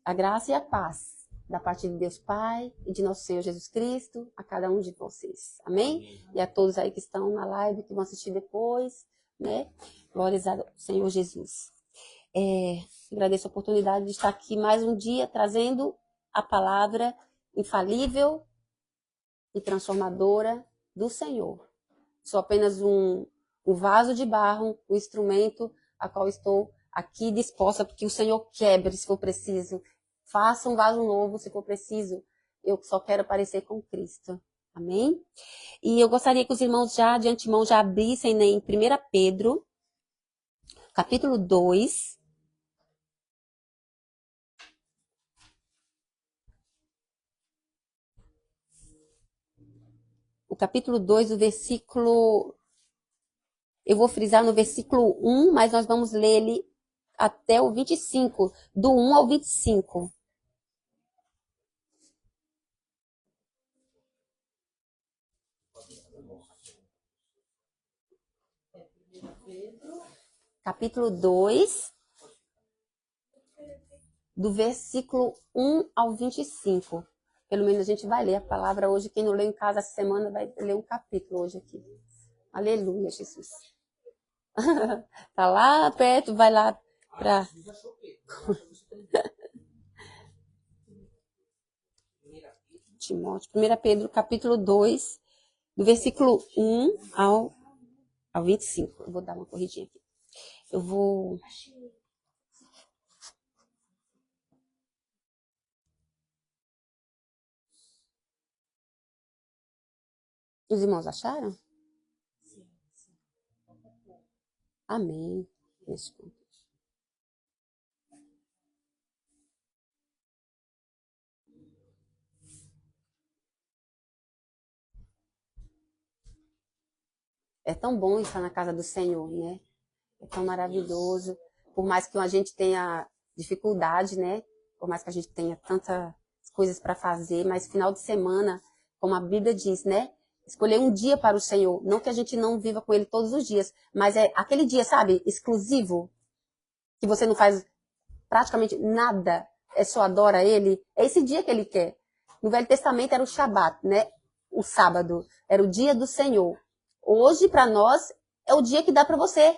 A graça e a paz da parte de Deus Pai e de nosso Senhor Jesus Cristo a cada um de vocês. Amém? E a todos aí que estão na live, que vão assistir depois, né? Glórias ao Senhor Jesus. Agradeço a oportunidade de estar aqui mais um dia trazendo a palavra infalível e transformadora do Senhor. Sou apenas um vaso de barro, um instrumento a qual estou aqui disposta, porque o Senhor quebre se for preciso. Faça um vaso novo se for preciso. Eu só quero parecer com Cristo. Amém? E eu gostaria que os irmãos já de antemão já abrissem, né, em 1 Pedro, capítulo 2. O capítulo 2, o versículo... Eu vou frisar no versículo 1, mas nós vamos ler ele até o 25, do 1 ao 25. Capítulo 2, do versículo 1 ao 25. Pelo menos a gente vai ler a palavra hoje. Quem não leu em casa essa semana vai ler um capítulo hoje aqui. Aleluia, Jesus. Tá lá perto, vai lá para... Timóteo, 1 Pedro, capítulo 2, do versículo 1 ao 25. Eu vou dar uma corridinha aqui. Eu vou... Os irmãos acharam? Amém. Desculpa. É tão bom estar na casa do Senhor, né? É tão maravilhoso. Por mais que a gente tenha dificuldade, né? Por mais que a gente tenha tantas coisas para fazer, mas final de semana, como a Bíblia diz, né? Escolher um dia para o Senhor. Não que a gente não viva com Ele todos os dias, mas é aquele dia, sabe? Exclusivo, que você não faz praticamente nada, só adora Ele. É esse dia que Ele quer. No Velho Testamento era o Shabat, né? O sábado. Era o dia do Senhor. Hoje, para nós, é o dia que dá para você.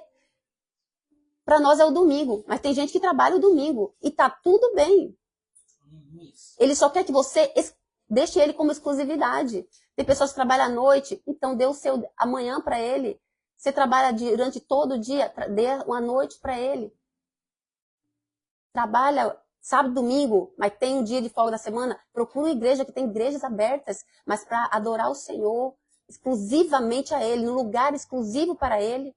Para nós é o domingo, mas tem gente que trabalha o domingo e tá tudo bem. Ele só quer que você deixe ele como exclusividade. Tem pessoas que trabalham à noite, então dê o seu amanhã para ele. Você trabalha durante todo o dia, dê uma noite para ele. Trabalha sábado, domingo, mas tem um dia de folga da semana. Procura uma igreja que tem igrejas abertas, mas para adorar o Senhor exclusivamente a Ele, num lugar exclusivo para Ele.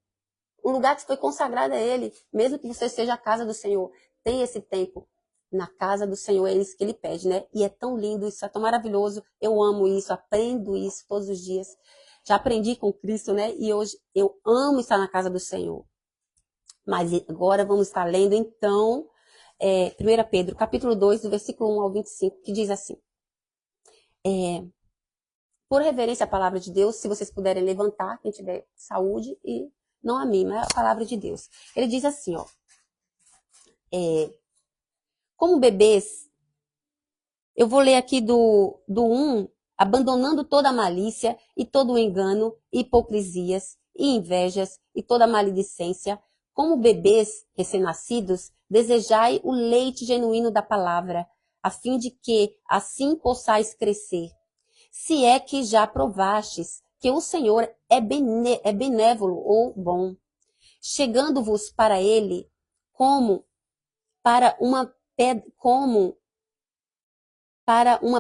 Um lugar que foi consagrado a Ele, mesmo que você seja a casa do Senhor. Tem esse tempo na casa do Senhor, é isso que Ele pede, né? E é tão lindo, isso é tão maravilhoso. Eu amo isso, aprendo isso todos os dias. Já aprendi com Cristo, né? E hoje eu amo estar na casa do Senhor. Mas agora vamos estar lendo, então, 1 Pedro, capítulo 2, do versículo 1 ao 25, que diz assim. Por reverência à palavra de Deus, se vocês puderem levantar, quem tiver saúde, e não a mim, mas a palavra de Deus. Ele diz assim, ó. Como bebês, eu vou ler aqui do 1, abandonando toda a malícia e todo o engano, e hipocrisias e invejas e toda maledicência. Como bebês recém-nascidos, desejai o leite genuíno da palavra, a fim de que assim possais crescer. Se é que já provastes que o Senhor é benévolo ou bom, chegando-vos para ele como para uma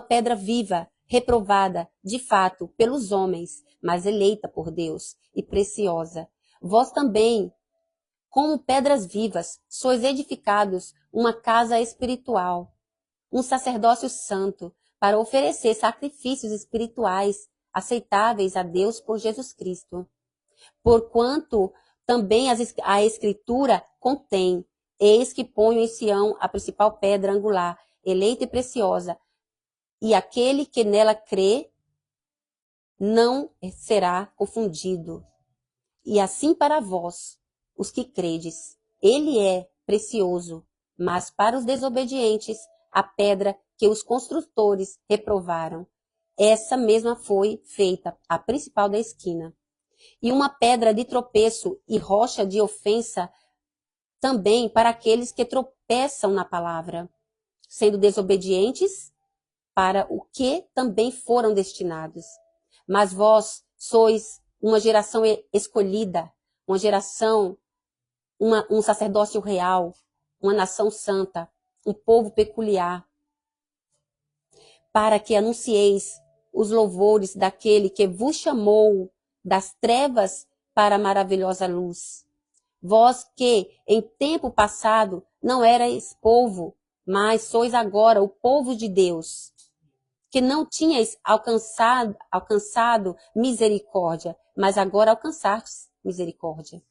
pedra viva, reprovada, de fato, pelos homens, mas eleita por Deus e preciosa. Vós também, como pedras vivas, sois edificados uma casa espiritual, um sacerdócio santo, para oferecer sacrifícios espirituais aceitáveis a Deus por Jesus Cristo. Porquanto também a Escritura contém: eis que ponho em Sião a principal pedra angular, eleita e preciosa, e aquele que nela crê não será confundido. E assim para vós, os que credes, ele é precioso mas para os desobedientes, a pedra que os construtores reprovaram. Essa mesma foi feita a principal da esquina. E uma pedra de tropeço e rocha de ofensa também para aqueles que tropeçam na palavra, sendo desobedientes para o que também foram destinados. Mas vós sois uma geração escolhida, uma geração, um sacerdócio real, uma nação santa, um povo peculiar, para que anuncieis os louvores daquele que vos chamou das trevas para a maravilhosa luz. Vós que, em tempo passado, não erais povo, mas sois agora o povo de Deus, que não tinhais alcançado misericórdia, mas agora alcançastes misericórdia.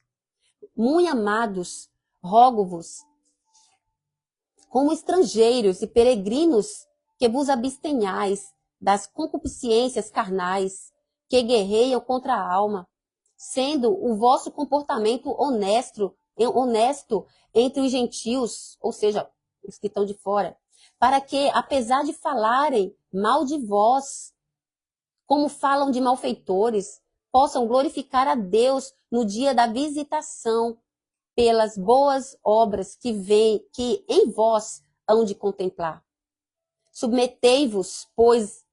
Muito amados, rogo-vos, como estrangeiros e peregrinos, que vos abstenhais das concupiscências carnais, que guerreiam contra a alma, sendo o vosso comportamento honesto entre os gentios, ou seja, os que estão de fora, para que, apesar de falarem mal de vós, como falam de malfeitores, possam glorificar a Deus no dia da visitação, pelas boas obras que em vós hão de contemplar. Submetei-vos, pois,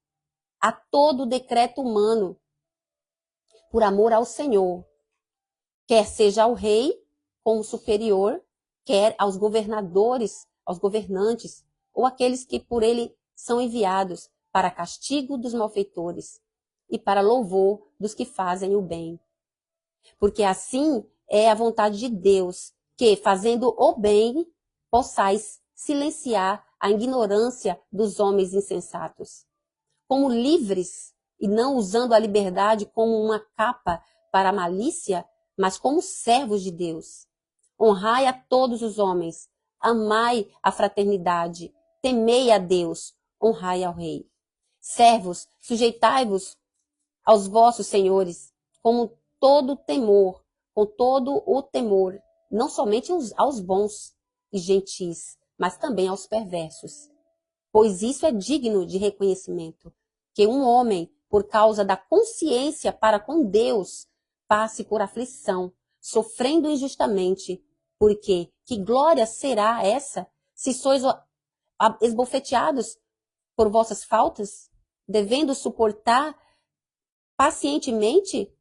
a todo decreto humano, por amor ao Senhor, quer seja ao rei como superior, quer aos governadores, aos governantes, ou aqueles que por ele são enviados para castigo dos malfeitores e para louvor dos que fazem o bem. Porque assim é a vontade de Deus, que, fazendo o bem, possais silenciar a ignorância dos homens insensatos. Como livres, e não usando a liberdade como uma capa para a malícia, mas como servos de Deus. Honrai a todos os homens, amai a fraternidade, temei a Deus, honrai ao Rei. Servos, sujeitai-vos aos vossos senhores, com todo o temor, não somente aos bons e gentis, mas também aos perversos. Pois isso é digno de reconhecimento, que um homem, por causa da consciência para com Deus, passe por aflição, sofrendo injustamente, porque que glória será essa, se sois esbofeteados por vossas faltas, devendo suportar pacientemente?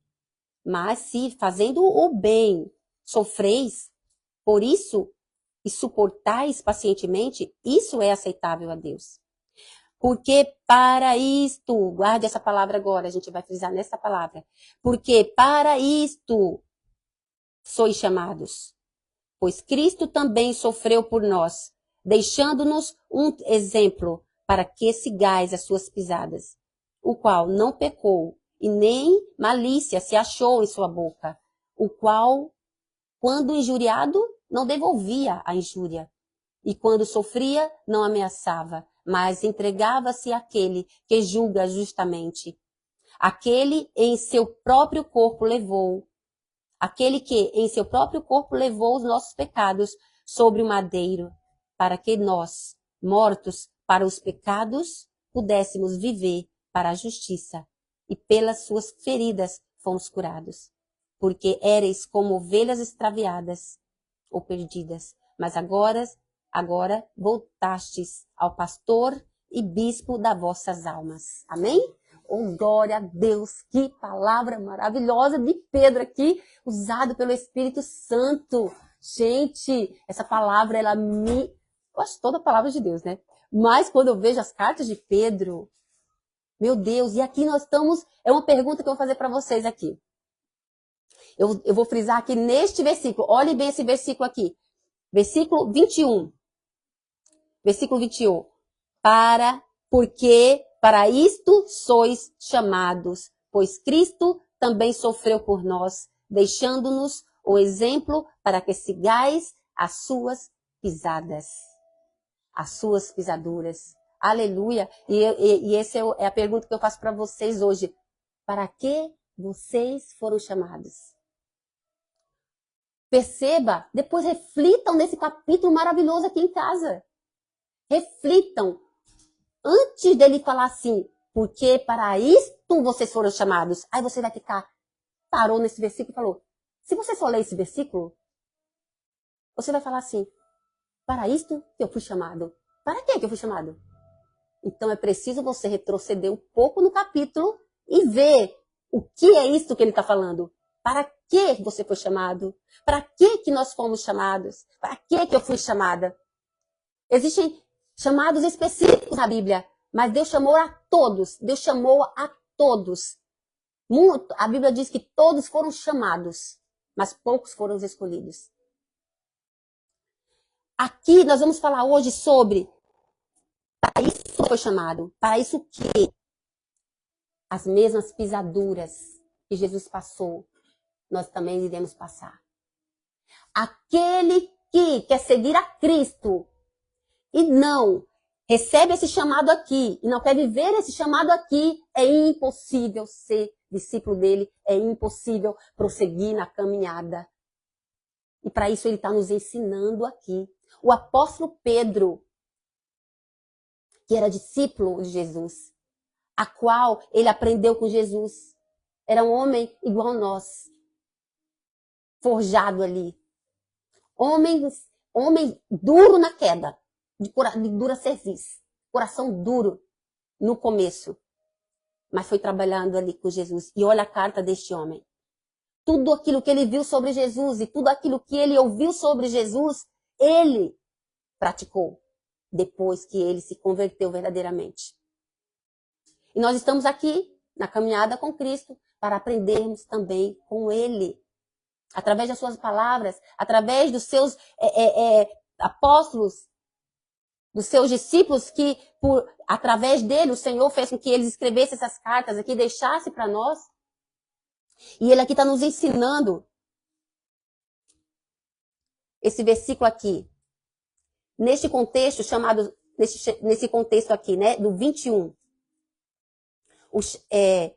Mas se, fazendo o bem, sofreis por isso e suportais pacientemente, isso é aceitável a Deus. Porque para isto, guarde essa palavra agora, a gente vai frisar nessa palavra. Porque para isto sois chamados. Pois Cristo também sofreu por nós, deixando-nos um exemplo para que sigais as suas pisadas, o qual não pecou, e nem malícia se achou em sua boca, o qual, quando injuriado, não devolvia a injúria, e quando sofria, não ameaçava, mas entregava-se àquele que julga justamente. Aquele que em seu próprio corpo levou os nossos pecados sobre o madeiro, para que nós, mortos para os pecados, pudéssemos viver para a justiça. E pelas suas feridas fomos curados. Porque éreis como ovelhas extraviadas ou perdidas, mas agora voltastes ao pastor e bispo das vossas almas. Amém? Oh, glória a Deus! Que palavra maravilhosa de Pedro aqui, usado pelo Espírito Santo. Gente, essa palavra, eu acho toda a palavra de Deus, né? Mas quando eu vejo as cartas de Pedro, meu Deus, e aqui nós estamos, é uma pergunta que eu vou fazer para vocês aqui. Eu vou frisar aqui neste versículo, olhem bem esse versículo aqui. Versículo 21. Versículo 21. Porque para isto sois chamados, pois Cristo também sofreu por nós, deixando-nos o exemplo para que sigais as suas pisadas, as suas pisaduras. Aleluia! E essa é a pergunta que eu faço para vocês hoje. Para que vocês foram chamados? Perceba, depois reflitam nesse capítulo maravilhoso aqui em casa. Reflitam. Antes dele falar assim, porque para isto vocês foram chamados. Aí você vai ficar, parou nesse versículo e falou, se você só ler esse versículo, você vai falar assim, para isto que eu fui chamado. Para que eu fui chamado? Então é preciso você retroceder um pouco no capítulo e ver o que é isso que ele está falando. Para que você foi chamado? Para que nós fomos chamados? Para que eu fui chamada? Existem chamados específicos na Bíblia, mas Deus chamou a todos. Deus chamou a todos. A Bíblia diz que todos foram chamados, mas poucos foram os escolhidos. Aqui nós vamos falar hoje sobre para isso foi chamado, para isso que as mesmas pisaduras que Jesus passou, nós também iremos passar. Aquele que quer seguir a Cristo e não recebe esse chamado aqui e não quer viver esse chamado aqui, é impossível ser discípulo dele, é impossível prosseguir na caminhada. E para isso ele está nos ensinando aqui. O apóstolo Pedro, que era discípulo de Jesus, a qual ele aprendeu com Jesus, era um homem igual a nós, forjado ali. Homem duro na queda, de dura cerviz, coração duro no começo, mas foi trabalhando ali com Jesus. E olha a carta deste homem. Tudo aquilo que ele viu sobre Jesus e tudo aquilo que ele ouviu sobre Jesus, ele praticou depois que ele se converteu verdadeiramente. E nós estamos aqui na caminhada com Cristo para aprendermos também com ele. Através das suas palavras, através dos seus apóstolos, dos seus discípulos, que através dele o Senhor fez com que eles escrevessem essas cartas aqui, deixassem para nós. E ele aqui está nos ensinando esse versículo aqui. Neste contexto chamado, nesse contexto aqui, né, do 21.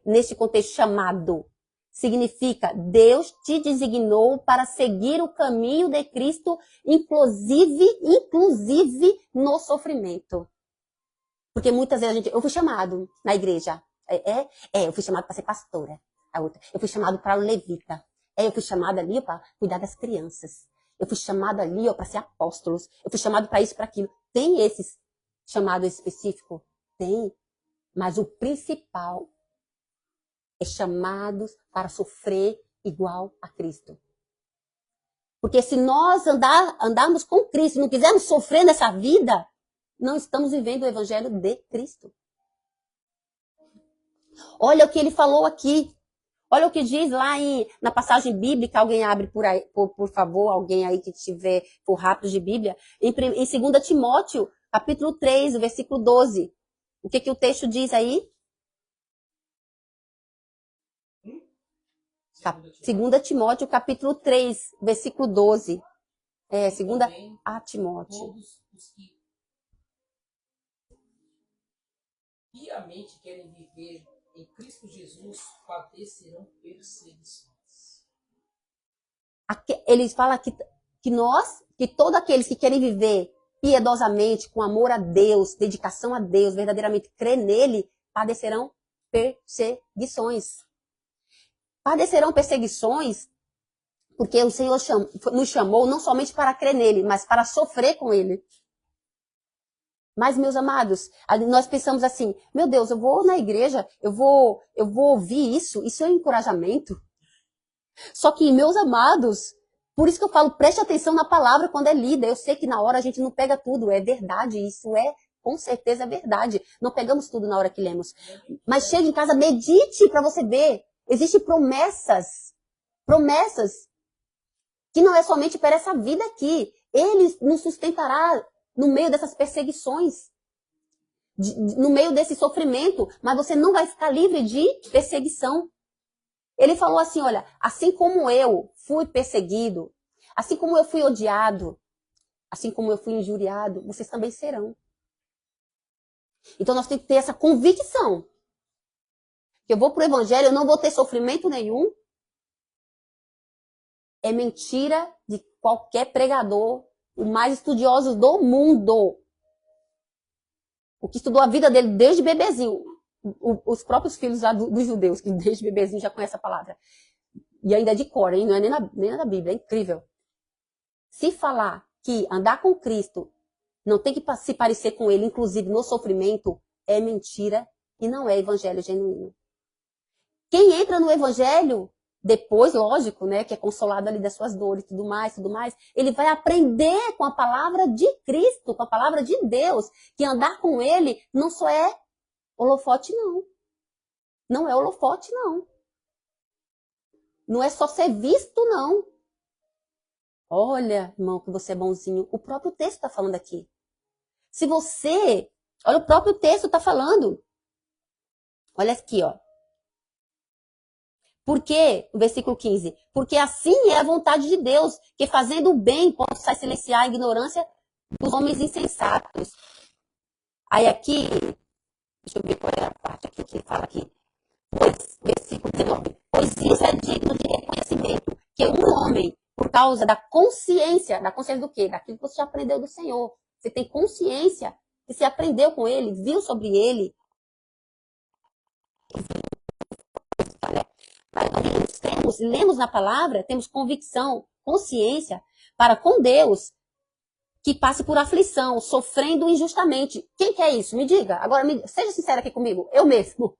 Neste contexto chamado, significa Deus te designou para seguir o caminho de Cristo, inclusive no sofrimento. Porque muitas vezes eu fui chamado na igreja. Eu fui chamado para ser pastora. A outra, eu fui chamado para o levita. Eu fui chamada ali para cuidar das crianças. Eu fui chamada ali para ser apóstolos. Eu fui chamado para isso, para aquilo. Tem esses chamados específicos? Tem. Mas o principal é chamados para sofrer igual a Cristo. Porque se nós andarmos com Cristo e não quisermos sofrer nessa vida, não estamos vivendo o evangelho de Cristo. Olha o que ele falou aqui. Olha o que diz lá na passagem bíblica. Alguém abre por favor, alguém aí que tiver por rápido de Bíblia. Em 2 Timóteo, capítulo 3, versículo 12. O que o texto diz aí? 2 Timóteo, capítulo 3, versículo 12. 2 a Timóteo. Todos os que piamente querem viver em Cristo Jesus padecerão perseguições. Ele fala que todos aqueles que querem viver piedosamente, com amor a Deus, dedicação a Deus, verdadeiramente crer nele, padecerão perseguições. Padecerão perseguições porque o Senhor nos chamou não somente para crer nele, mas para sofrer com ele. Mas, meus amados, nós pensamos assim, meu Deus, eu vou na igreja, eu vou ouvir isso é um encorajamento. Só que, meus amados, por isso que eu falo, preste atenção na palavra quando é lida. Eu sei que na hora a gente não pega tudo, é verdade, isso com certeza é verdade. Não pegamos tudo na hora que lemos. Mas chega em casa, medite para você ver. Existem promessas que não é somente para essa vida aqui. Ele nos sustentará no meio dessas perseguições, no meio desse sofrimento, mas você não vai ficar livre de perseguição. Ele falou assim, olha, assim como eu fui perseguido, assim como eu fui odiado, assim como eu fui injuriado, vocês também serão. Então nós temos que ter essa convicção. Que eu vou para o evangelho, eu não vou ter sofrimento nenhum. é mentira de qualquer pregador, o mais estudioso do mundo. O que estudou a vida dele desde bebezinho. Os próprios filhos lá dos judeus, que desde bebezinho já conhecem a palavra. E ainda é de cor, hein? Não é nem na Bíblia, é incrível. Se falar que andar com Cristo não tem que se parecer com ele, inclusive no sofrimento, é mentira e não é evangelho genuíno. Quem entra no evangelho, depois, lógico, né, que é consolado ali das suas dores e tudo mais, ele vai aprender com a palavra de Cristo, com a palavra de Deus, que andar com ele não só é holofote, não. Não é holofote, não. Não é só ser visto, não. Olha, irmão, que você é bonzinho. O próprio texto está falando aqui. Se você... Olha, o próprio texto está falando. Olha aqui, ó. Porque, no versículo 15, porque assim é a vontade de Deus, que fazendo o bem possa silenciar a ignorância dos homens insensatos. Aí aqui, deixa eu ver qual é a parte aqui que fala aqui. Pois, versículo 19, pois isso é digno de reconhecimento, que um homem, por causa da consciência do quê? Daquilo que você aprendeu do Senhor. Você tem consciência que você aprendeu com ele, viu sobre ele. Mas nós lemos na palavra, temos convicção, consciência, para com Deus, que passe por aflição, sofrendo injustamente. Quem quer isso? Me diga. Agora, seja sincera aqui comigo. Eu mesmo,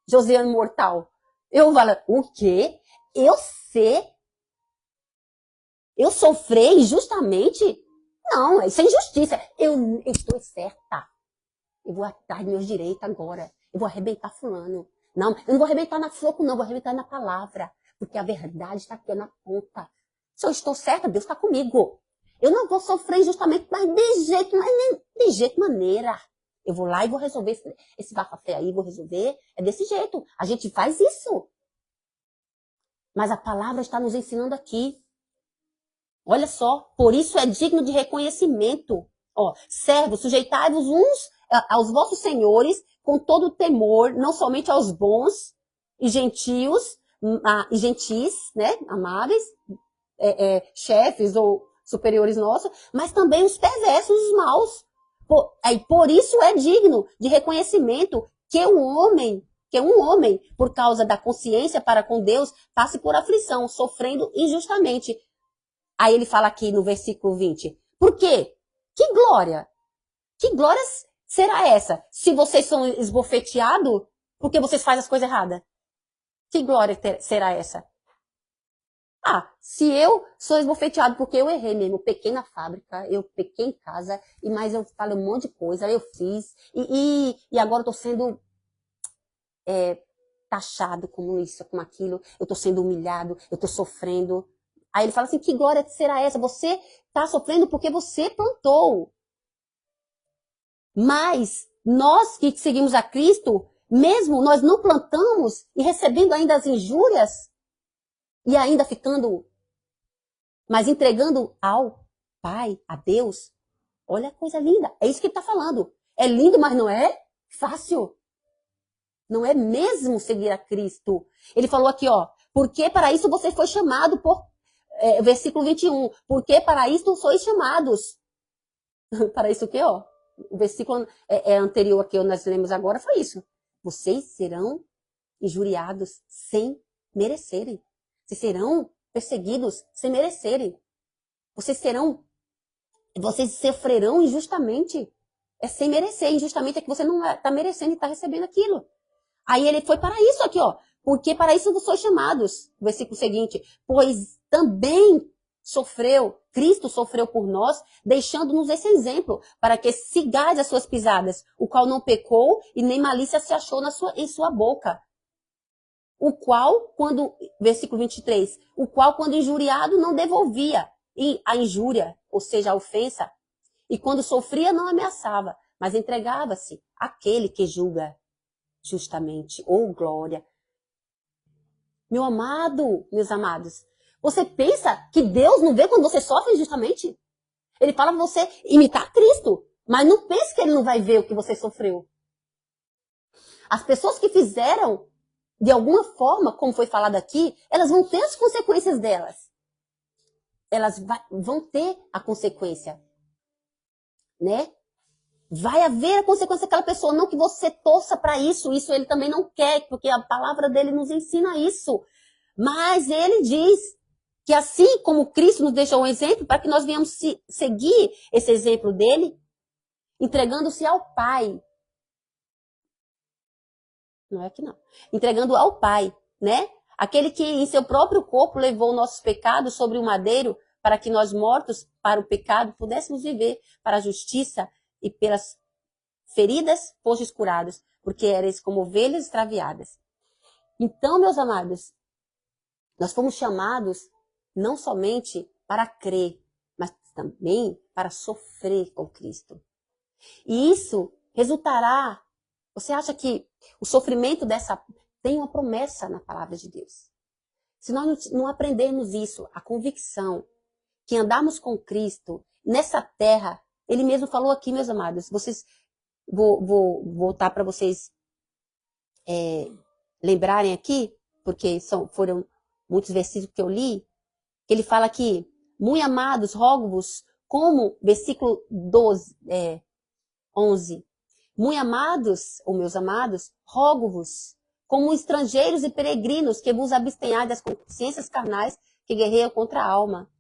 Josiane Mortal. Eu falo, o quê? Eu sofrer injustamente? Não, isso é injustiça. Eu estou certa. Eu vou atrás dos meus direitos agora. Eu vou arrebentar fulano. Não, eu não vou arrebentar na soco, não. Eu vou arrebentar na palavra. Porque a verdade está aqui na ponta. Se eu estou certa, Deus está comigo. Eu não vou sofrer injustamente, mas de jeito maneira. Eu vou lá e vou resolver esse bafafé aí, vou resolver. É desse jeito. A gente faz isso. Mas a palavra está nos ensinando aqui. Olha só, por isso é digno de reconhecimento. Ó, servos, sujeitai-vos uns aos vossos senhores com todo o temor, não somente aos bons e gentis, né, amáveis, chefes ou superiores nossos, mas também os perversos, os maus. Por isso é digno de reconhecimento que um homem, por causa da consciência para com Deus, passe por aflição, sofrendo injustamente. Aí ele fala aqui no versículo 20. Por quê? Que glória? Que glória será essa? Se vocês são esbofeteados porque vocês fazem as coisas erradas. Que glória será essa? Se eu sou esbofeteado porque eu errei mesmo, eu pequei na fábrica, eu pequei em casa, mas eu falei um monte de coisa, eu fiz, e agora eu estou sendo taxado como isso, como aquilo, eu estou sendo humilhado, eu estou sofrendo. Aí ele fala assim, que glória será essa? Você está sofrendo porque você plantou. Mas nós que seguimos a Cristo, mesmo nós não plantamos e recebendo ainda as injúrias, e ainda ficando, mas entregando ao Pai, a Deus, olha a coisa linda. É isso que ele está falando. É lindo, mas não é fácil. Não é mesmo seguir a Cristo. Ele falou aqui, ó, porque para isso você foi chamado por... versículo 21. Porque para isso sois chamados. Para isso o quê, ó? O versículo anterior que nós lemos agora foi isso. Vocês serão injuriados sem merecerem. Vocês serão perseguidos sem merecerem. Vocês sofrerão injustamente. É sem merecer. Injustamente é que você não está merecendo e está recebendo aquilo. Aí ele foi para isso aqui, ó. Porque para isso sois chamados. Versículo seguinte. Pois também Cristo sofreu por nós, deixando-nos esse exemplo, para que sigais as suas pisadas, o qual não pecou e nem malícia se achou em sua boca. O qual, versículo 23, o qual, quando injuriado, não devolvia a injúria, ou seja, a ofensa, e quando sofria, não ameaçava, mas entregava-se àquele que julga justamente, ou glória. Meu amado, meus amados, você pensa que Deus não vê quando você sofre injustamente? Ele fala para você imitar Cristo, mas não pense que ele não vai ver o que você sofreu. As pessoas que fizeram, de alguma forma, como foi falado aqui, elas vão ter as consequências delas. elas vão ter a consequência, né? Vai haver a consequência daquela pessoa, não que você torça para isso ele também não quer, porque a palavra dele nos ensina isso. Mas ele diz que assim como Cristo nos deixou um exemplo, para que nós venhamos seguir esse exemplo dele, entregando-se ao Pai. Não é que não. Entregando ao Pai, né? Aquele que em seu próprio corpo levou nossos pecados sobre o madeiro, para que nós mortos para o pecado pudéssemos viver para a justiça, e pelas feridas fostes curados, porque eres como ovelhas extraviadas. Então, meus amados, nós fomos chamados não somente para crer, mas também para sofrer com Cristo. E isso resultará. Você acha que o sofrimento tem uma promessa na palavra de Deus? Se nós não aprendermos isso, a convicção que andamos com Cristo nessa terra, ele mesmo falou aqui, meus amados, vou voltar para vocês lembrarem aqui, porque foram muitos versículos que eu li, que ele fala aqui, muito amados, rogo-vos, como, versículo 11, muito amados, ou meus amados, rogo-vos, como estrangeiros e peregrinos, que vos abstenhais das consciências carnais que guerreiam contra a alma,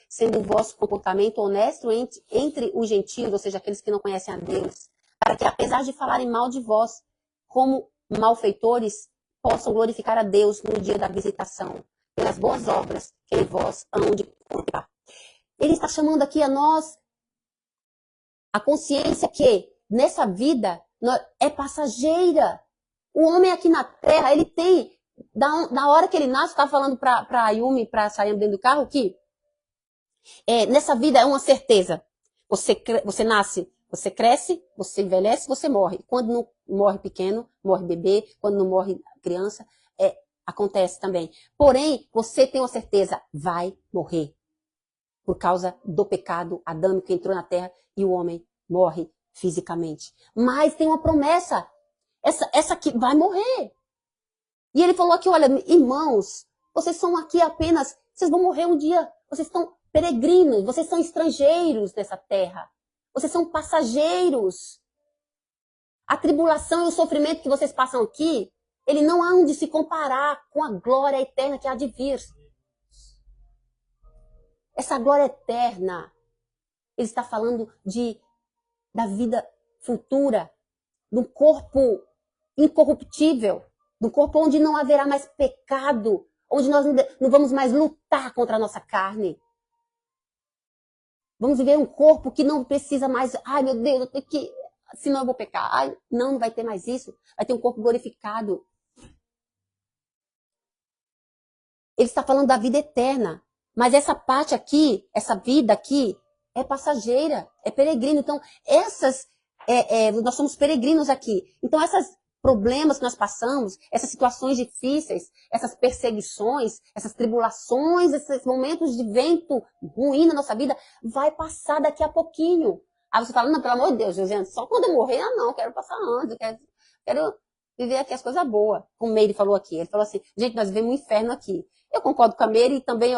sendo o vosso comportamento honesto entre os gentios, ou seja, aqueles que não conhecem a Deus, para que, apesar de falarem mal de vós, como malfeitores, possam glorificar a Deus no dia da visitação, pelas boas obras que em vós hão de contar. Ele está chamando aqui a nós a consciência que nessa vida é passageira. O homem aqui na terra, ele tem, da hora que ele nasce, estava falando para a Yumi, para sair dentro do carro, que nessa vida é uma certeza. Você nasce, você cresce, você envelhece, você morre. Quando não morre pequeno, morre bebê. Quando não morre criança, acontece também. Porém, você tem uma certeza, vai morrer. Por causa do pecado adâmico que entrou na terra e o homem morre fisicamente. Mas tem uma promessa. Essa aqui vai morrer. E ele falou aqui, olha, irmãos, vocês são aqui apenas, vocês vão morrer um dia. Vocês estão peregrinos, vocês são estrangeiros nessa terra. Vocês são passageiros. A tribulação e o sofrimento que vocês passam aqui, ele não há de se comparar com a glória eterna que há de vir. Essa glória eterna, ele está falando da vida futura, do corpo incorruptível, do corpo onde não haverá mais pecado, onde nós não vamos mais lutar contra a nossa carne. Vamos viver um corpo que não precisa mais, ai meu Deus, eu tenho que, senão eu vou pecar. Ai, não vai ter mais isso. Vai ter um corpo glorificado. Ele está falando da vida eterna. Mas essa parte aqui, essa vida aqui, é passageira, é peregrino. Então, nós somos peregrinos aqui. Então, esses problemas que nós passamos, essas situações difíceis, essas perseguições, essas tribulações, esses momentos de vento ruim na nossa vida, vai passar daqui a pouquinho. Aí você fala, não, pelo amor de Deus, Josiane, só quando eu morrer, não, quero passar antes, quero viver aqui as coisas boas. Como o Meire falou aqui, ele falou assim, gente, nós vivemos um inferno aqui. Eu concordo com a Meire e também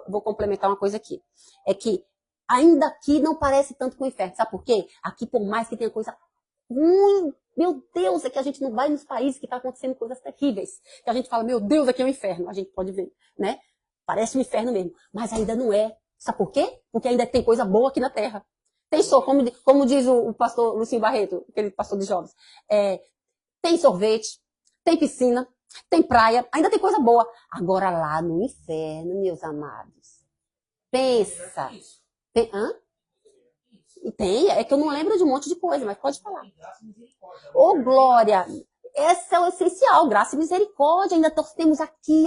vou complementar uma coisa aqui. É que ainda aqui não parece tanto com o inferno. Sabe por quê? Aqui, por mais que tenha coisa ruim, meu Deus, é que a gente não vai nos países que está acontecendo coisas terríveis. Que a gente fala, meu Deus, aqui é um inferno. A gente pode ver, né? Parece um inferno mesmo. Mas ainda não é. Sabe por quê? Porque ainda tem coisa boa aqui na Terra. Tem como diz o pastor Lucinho Barreto, aquele pastor de jovens. Tem sorvete, tem piscina, tem praia, ainda tem coisa boa. Agora lá no inferno, meus amados, pensa. Tem, é que eu não lembro de um monte de coisa, mas pode falar. Ô, glória! Esse é o essencial, graça e misericórdia. Ainda temos aqui,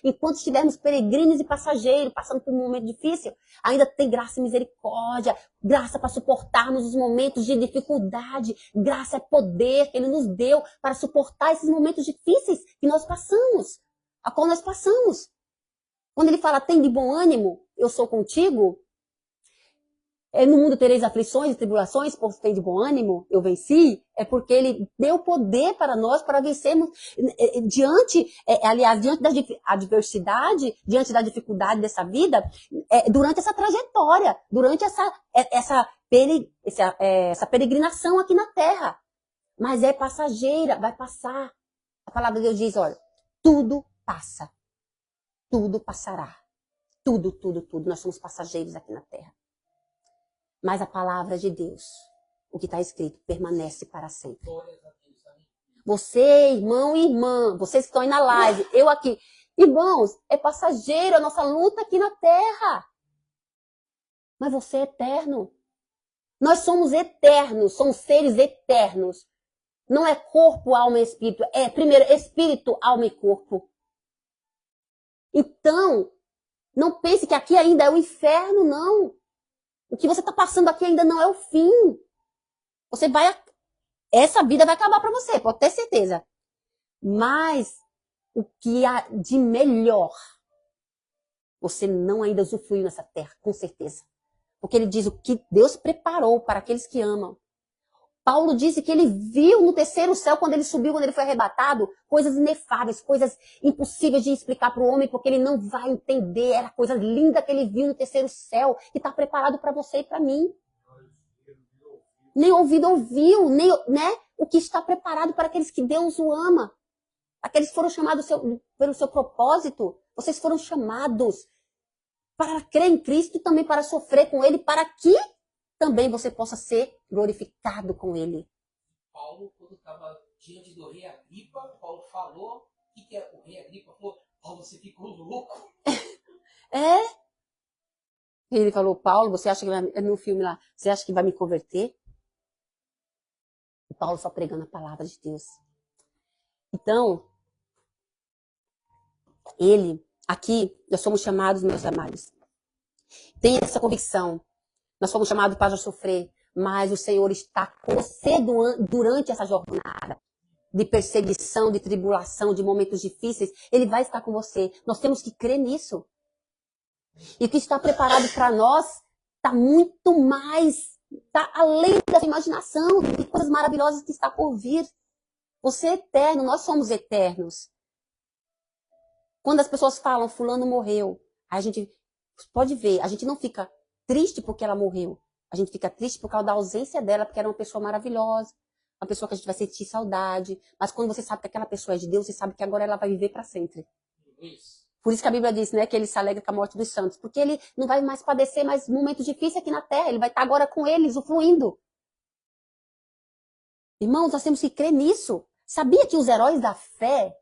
enquanto estivermos peregrinos e passageiros, passando por um momento difícil, ainda tem graça e misericórdia, graça para suportarmos os momentos de dificuldade, graça é poder que Ele nos deu para suportar esses momentos difíceis que nós passamos, a qual nós passamos. Quando Ele fala, tem de bom ânimo, eu sou contigo, No mundo tereis aflições e tribulações, por tem de bom ânimo, eu venci, é porque ele deu poder para nós, para vencermos diante da adversidade, diante da dificuldade dessa vida, durante essa trajetória, durante essa peregrinação aqui na terra. Mas é passageira, vai passar. A palavra de Deus diz, olha, tudo passa. Tudo passará. Tudo, tudo, tudo. Nós somos passageiros aqui na terra. Mas a palavra de Deus, o que está escrito, permanece para sempre. Você, irmão e irmã, vocês que estão aí na live, eu aqui. Irmãos, é passageiro a nossa luta aqui na terra. Mas você é eterno. Nós somos eternos, somos seres eternos. Não é corpo, alma e espírito. É primeiro espírito, alma e corpo. Então, não pense que aqui ainda é o inferno, não. O que você está passando aqui ainda não é o fim. Essa vida vai acabar para você, pode ter certeza. Mas o que há de melhor, você não ainda usufruiu nessa terra, com certeza. Porque ele diz o que Deus preparou para aqueles que amam. Paulo disse que ele viu no terceiro céu, quando ele subiu, quando ele foi arrebatado, coisas inefáveis, coisas impossíveis de explicar para o homem, porque ele não vai entender. Era coisa linda que ele viu no terceiro céu, que está preparado para você e para mim. Nem ouvido ouviu, nem, né? O que está preparado para aqueles que Deus o ama. Aqueles que foram chamados pelo seu propósito. Vocês foram chamados para crer em Cristo e também para sofrer com Ele, para que também você possa ser glorificado com Ele. Paulo, quando estava diante do rei Agripa, Paulo falou, o rei Agripa falou, Paulo, você ficou louco. Ele falou, Paulo, você acha que vai, no filme lá, você acha que vai me converter? E Paulo só pregando a palavra de Deus. Então, aqui, nós somos chamados, meus amados. Tenha essa convicção. Nós fomos chamados para sofrer, mas o Senhor está com você durante essa jornada de perseguição, de tribulação, de momentos difíceis. Ele vai estar com você. Nós temos que crer nisso. E o que está preparado para nós está muito mais, está além da imaginação, de coisas maravilhosas que está por vir. Você é eterno, nós somos eternos. Quando as pessoas falam, fulano morreu, a gente pode ver, a gente não fica triste porque ela morreu. A gente fica triste por causa da ausência dela, porque era uma pessoa maravilhosa, uma pessoa que a gente vai sentir saudade. Mas quando você sabe que aquela pessoa é de Deus, você sabe que agora ela vai viver para sempre. Por isso que a Bíblia diz, né, que ele se alegra com a morte dos santos. Porque ele não vai mais padecer mais momentos difíceis aqui na terra. Ele vai estar agora com eles, usufruindo. Irmãos, nós temos que crer nisso. Sabia que os heróis da fé,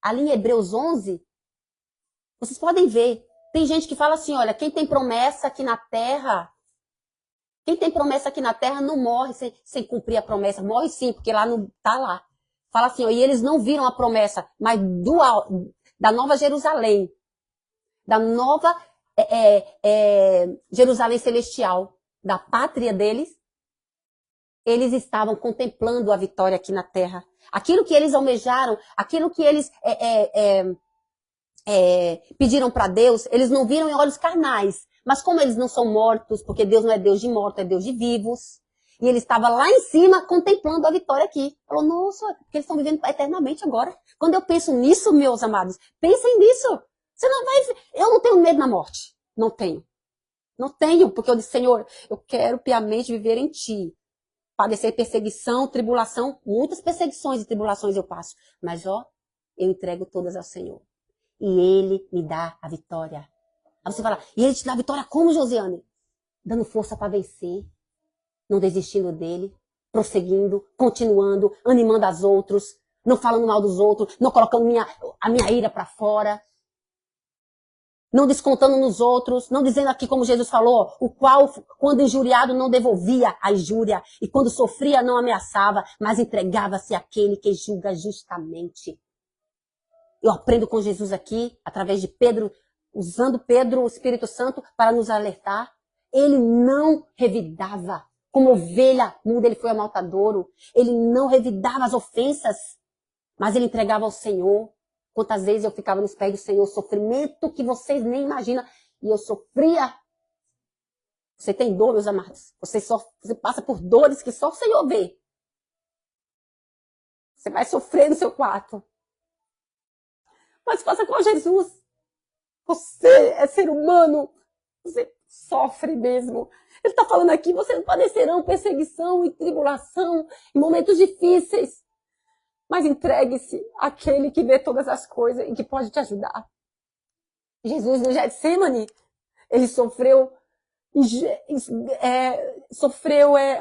ali em Hebreus 11, vocês podem ver, tem gente que fala assim, olha, quem tem promessa aqui na terra não morre sem cumprir a promessa. Morre sim, porque lá não tá lá. Fala assim, ó, e eles não viram a promessa, mas da Nova Jerusalém, da nova Jerusalém celestial, da pátria deles, eles estavam contemplando a vitória aqui na terra. Aquilo que eles almejaram, aquilo que eles pediram para Deus, eles não viram em olhos carnais. Mas como eles não são mortos, porque Deus não é Deus de mortos, é Deus de vivos. E ele estava lá em cima contemplando a vitória aqui. Falou, nossa, porque eles estão vivendo eternamente agora. Quando eu penso nisso, meus amados, pensem nisso. Você não vai... Eu não tenho medo na morte. Não tenho. Não tenho, porque eu disse, Senhor, eu quero piamente viver em Ti. Padecer perseguição, tribulação, muitas perseguições e tribulações eu passo. Mas, ó, eu entrego todas ao Senhor. E Ele me dá a vitória. Aí você fala, e Ele te dá a vitória como, Josiane? Dando força para vencer. Não desistindo dele. Prosseguindo, continuando, animando as outros. Não falando mal dos outros. Não colocando a minha ira para fora. Não descontando nos outros. Não dizendo aqui como Jesus falou, o qual, quando injuriado, não devolvia a injúria. E quando sofria, não ameaçava, mas entregava-se àquele que julga justamente. Eu aprendo com Jesus aqui, através de Pedro, usando Pedro, o Espírito Santo, para nos alertar. Ele não revidava. Como ovelha muda, ele foi ao matadouro. Ele não revidava as ofensas, mas ele entregava ao Senhor. Quantas vezes eu ficava nos pés do Senhor, sofrimento que vocês nem imaginam. E eu sofria. Você tem dor, meus amados. Você passa por dores que só o Senhor vê. Você vai sofrer no seu quarto. Mas faça com Jesus. Você é ser humano. Você sofre mesmo. Ele está falando aqui, vocês padecerão perseguição e tribulação em momentos difíceis. Mas entregue-se àquele que vê todas as coisas e que pode te ajudar. Jesus no Getsemane, ele sofreu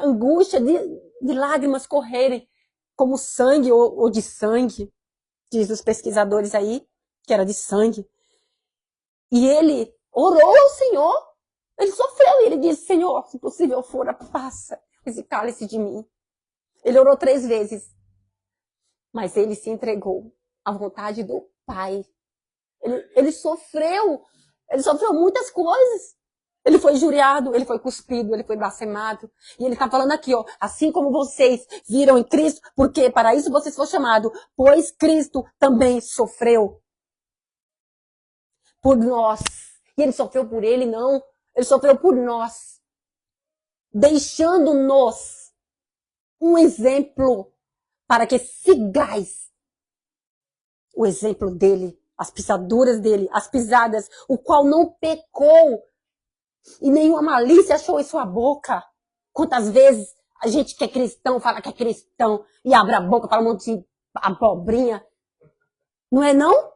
angústia de lágrimas correrem como sangue ou de sangue, diz os pesquisadores aí, que era de sangue. E ele orou ao Senhor, ele sofreu e ele disse, Senhor, se possível for, passa esse cálice de mim. Ele orou 3 vezes, mas ele se entregou à vontade do Pai. Ele sofreu muitas coisas. Ele foi injuriado, ele foi cuspido, ele foi blasfemado. E ele está falando aqui, ó, assim como vocês viram em Cristo, porque para isso vocês foram chamados, pois Cristo também sofreu por nós. E ele sofreu por ele, não. Ele sofreu por nós. Deixando-nos um exemplo para que sigais o exemplo dele, as pisaduras dele, as pisadas, o qual não pecou. E nenhuma malícia achou em sua boca. Quantas vezes a gente que é cristão fala que é cristão e abre a boca, fala um monte de abobrinha. Não é não?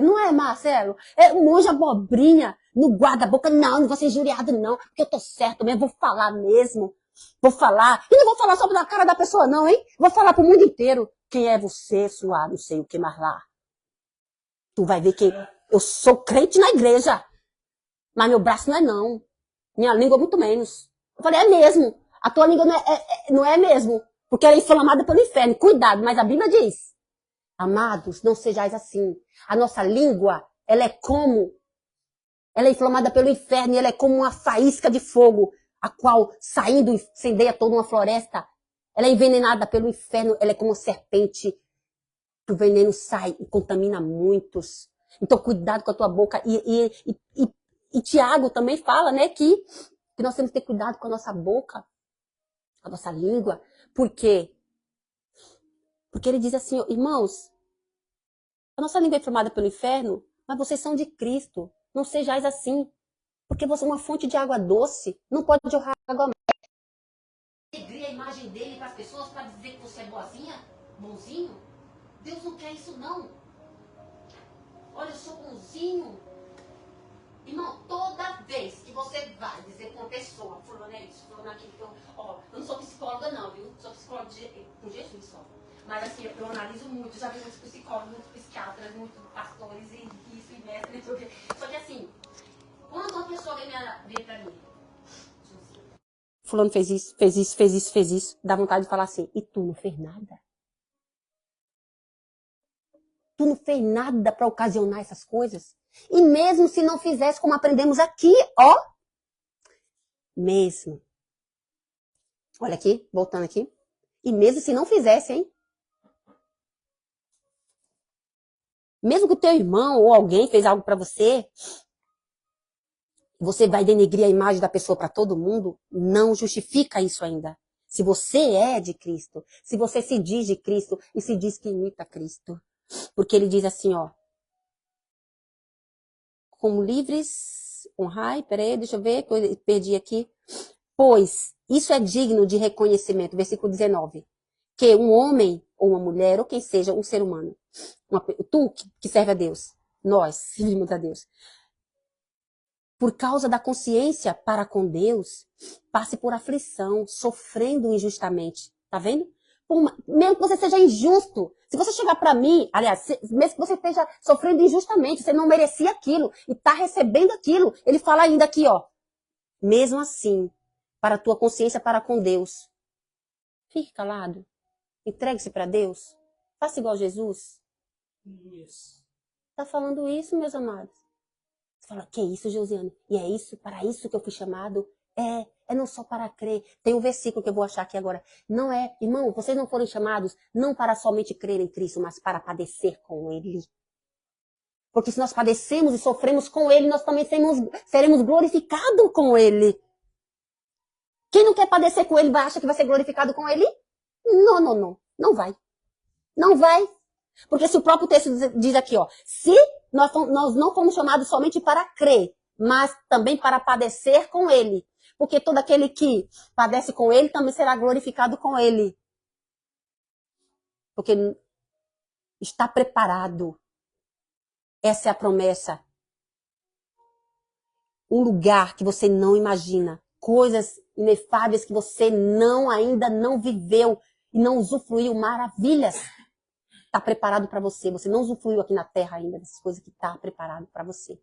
Não é, Marcelo? É um monte de abobrinha. Não guarda a boca, não vou ser injuriado não, porque eu tô certo mesmo, vou falar mesmo. Vou falar. E não vou falar só na cara da pessoa não, hein? Vou falar pro mundo inteiro. Quem é você, sua, não sei o que mais lá. Tu vai ver que eu sou crente na igreja. Mas meu braço não é não. Minha língua muito menos. Eu falei, é mesmo. A tua língua não é mesmo. Porque ela é inflamada pelo inferno. Cuidado, mas a Bíblia diz. Amados, não sejais assim. A nossa língua, ela é inflamada pelo inferno e ela é como uma faísca de fogo, a qual, saindo, incendeia toda uma floresta. Ela é envenenada pelo inferno, ela é como uma serpente. Que o veneno sai e contamina muitos. Então, cuidado com a tua boca. E Tiago também fala, né, que nós temos que ter cuidado com a nossa boca, com a nossa língua. Por quê? Porque ele diz assim, irmãos, a nossa língua é inflamada pelo inferno, mas vocês são de Cristo. Não sejais assim. Porque você é uma fonte de água doce. Não pode jorrar água amarga. Alegria a imagem dele para as pessoas para dizer que você é boazinha, bonzinho. Deus não quer isso, não. Olha, eu sou bonzinho. Irmão, toda vez que você vai dizer para uma pessoa, fulano é isso, fulano é aquilo, eu não sou psicóloga não, viu? Sou psicóloga com Jesus só. Mas assim, eu analiso muito, já vi muitos psicólogos, muitos psiquiatras, muitos pastores e isso, e mestre, e tudo. Só que assim, quando uma pessoa vem pra mim, fulano fez isso, fez isso, fez isso, fez isso, dá vontade de falar assim, e tu não fez nada? Tu não fez nada para ocasionar essas coisas? E mesmo se não fizesse como aprendemos aqui, ó. Mesmo. Olha aqui, voltando aqui. E mesmo se não fizesse, hein? Mesmo que o teu irmão ou alguém fez algo para você, você vai denegrir a imagem da pessoa para todo mundo, não justifica isso ainda. Se você é de Cristo, se você se diz de Cristo e se diz que imita Cristo. Porque ele diz assim, ó. Como livres, honrai, peraí, deixa eu ver, que eu perdi aqui. Pois isso é digno de reconhecimento, versículo 19. Que um homem ou uma mulher, ou quem seja, um ser humano, tu que serve a Deus, nós servimos a Deus, por causa da consciência para com Deus, passe por aflição, sofrendo injustamente. Tá vendo? Mesmo que você seja injusto, se você chegar para mim, aliás, mesmo que você esteja sofrendo injustamente, você não merecia aquilo e está recebendo aquilo, ele fala ainda aqui, ó, mesmo assim, para a tua consciência para com Deus, fique calado, entregue-se para Deus, faça igual Jesus. Isso. Tá falando isso, meus amados? Você fala, que isso, Josiane? E é isso, para isso que eu fui chamado? É não só para crer. Tem um versículo que eu vou achar aqui agora. Não é, irmão, vocês não foram chamados não para somente crer em Cristo, mas para padecer com Ele. Porque se nós padecemos e sofremos com ele, nós também seremos glorificados com ele. Quem não quer padecer com ele acha que vai ser glorificado com ele? Não, não, não. Não vai. Não vai. Porque se o próprio texto diz aqui, ó, se nós não fomos chamados somente para crer, mas também para padecer com ele. Porque todo aquele que padece com ele também será glorificado com ele. Porque está preparado. Essa é a promessa. Um lugar que você não imagina. Coisas inefáveis que você ainda não viveu e não usufruiu. Maravilhas. Está preparado para você. Você não usufruiu aqui na terra ainda dessas coisas que está preparado para você.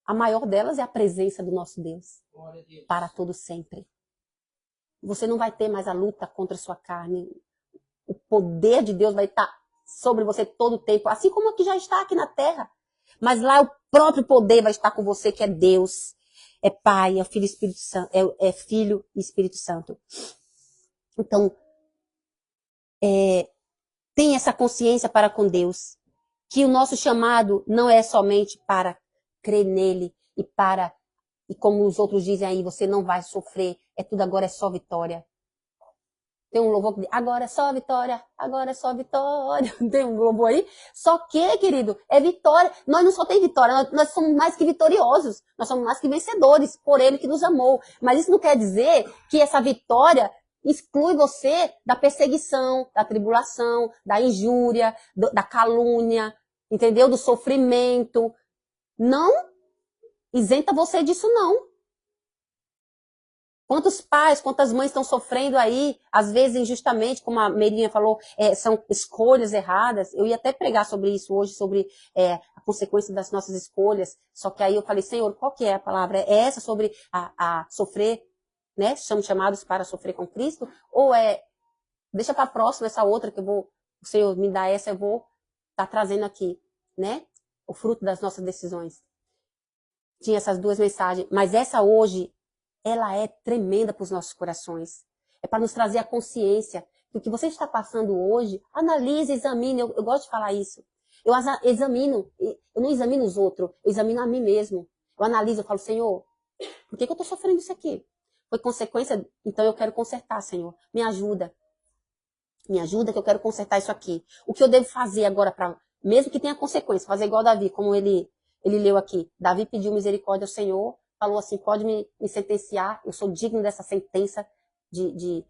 A maior delas é a presença do nosso Deus. Para todo sempre. Você não vai ter mais a luta contra a sua carne. O poder de Deus vai estar sobre você todo o tempo. Assim como que já está aqui na terra. Mas lá o próprio poder vai estar com você, que é Deus. É Pai, é Filho e Espírito Santo. É Filho e Espírito Santo. Então, tem essa consciência para com Deus. Que o nosso chamado não é somente para crer nele e como os outros dizem aí, você não vai sofrer. Tudo agora é só vitória. Tem um louvor que diz, agora é só vitória, agora é só vitória. Tem um louvor aí? Só que, querido, é vitória. Nós não só tem vitória, nós somos mais que vitoriosos. Nós somos mais que vencedores por ele que nos amou. Mas isso não quer dizer que essa vitória exclui você da perseguição, da tribulação, da injúria, da calúnia, entendeu? Do sofrimento. Não isenta você disso, não. Quantos pais, quantas mães estão sofrendo aí, às vezes injustamente, como a Meirinha falou, são escolhas erradas. Eu ia até pregar sobre isso hoje, sobre a consequência das nossas escolhas. Só que aí eu falei, Senhor, qual que é a palavra? É essa sobre a sofrer, né? Somos chamados para sofrer com Cristo? Ou deixa para próxima essa outra que o Senhor me dá essa, eu vou estar trazendo aqui, né? O fruto das nossas decisões. Tinha essas duas mensagens, mas essa hoje, ela é tremenda para os nossos corações. É para nos trazer a consciência do que você está passando hoje. Analise, examine. Eu gosto de falar isso. Eu examino. Eu não examino os outros. Eu examino a mim mesmo. Eu analiso. Eu falo, Senhor, por que eu estou sofrendo isso aqui? Foi consequência? Então eu quero consertar, Senhor. Me ajuda. Me ajuda que eu quero consertar isso aqui. O que eu devo fazer agora para, mesmo que tenha consequência, fazer igual Davi, como ele leu aqui. Davi pediu misericórdia ao Senhor. Falou assim, pode me sentenciar, eu sou digno dessa sentença de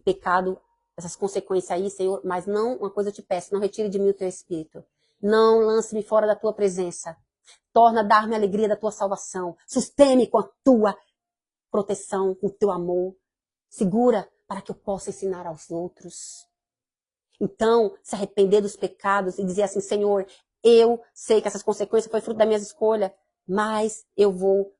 pecado, essas consequências aí, Senhor, mas não, uma coisa eu te peço, não retire de mim o teu espírito. Não lance-me fora da tua presença. Torna a dar-me a alegria da tua salvação. Sustente-me com a tua proteção, com o teu amor. Segura para que eu possa ensinar aos outros. Então, se arrepender dos pecados e dizer assim, Senhor, eu sei que essas consequências foi fruto das minhas escolhas, mas eu vou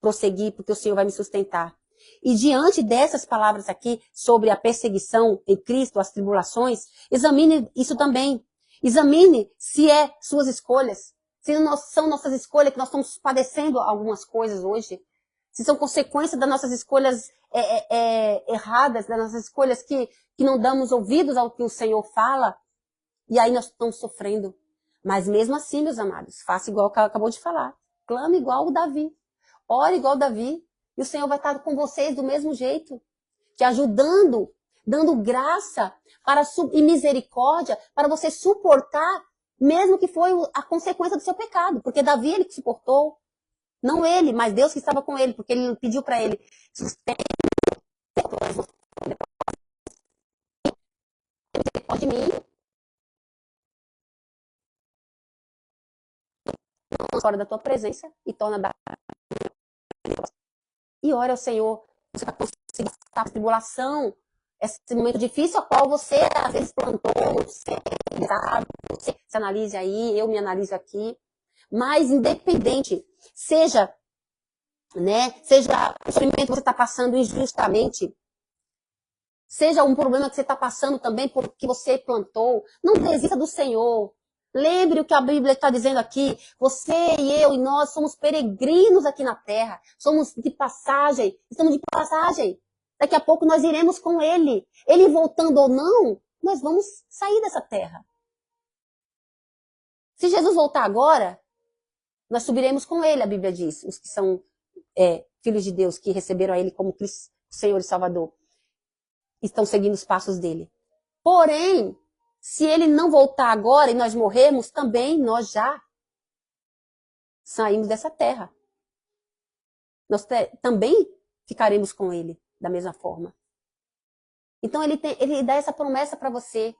prosseguir, porque o Senhor vai me sustentar. E diante dessas palavras aqui, sobre a perseguição em Cristo, as tribulações, examine isso também. Examine se suas escolhas, se são nossas escolhas que nós estamos padecendo algumas coisas hoje, se são consequências das nossas escolhas erradas, das nossas escolhas que não damos ouvidos ao que o Senhor fala, e aí nós estamos sofrendo. Mas mesmo assim, meus amados, faça igual que acabou de falar. Clame igual o Davi. Ore igual Davi, e o Senhor vai estar com vocês do mesmo jeito, te ajudando, dando graça e misericórdia para você suportar, mesmo que foi a consequência do seu pecado, porque Davi ele que suportou, não ele, mas Deus que estava com ele, porque ele pediu para ele, pode mim, não fora da tua presença e torna e ora ao Senhor, você vai conseguir passar a tribulação, esse momento difícil, ao qual você, às vezes, plantou, você se analise aí, eu me analiso aqui. Mas, independente, seja o sofrimento que você está passando injustamente, seja um problema que você está passando também porque você plantou, não desista do Senhor. Lembre o que a Bíblia está dizendo aqui. Você e eu e nós somos peregrinos aqui na terra. Somos de passagem. Estamos de passagem. Daqui a pouco nós iremos com Ele. Ele voltando ou não, nós vamos sair dessa terra. Se Jesus voltar agora, nós subiremos com ele, a Bíblia diz. Os que são filhos de Deus, que receberam a ele como Cristo, Senhor e Salvador, estão seguindo os passos dele. Porém, se ele não voltar agora e nós morrermos, também nós já saímos dessa terra. Nós também ficaremos com ele da mesma forma. Então ele dá essa promessa para você.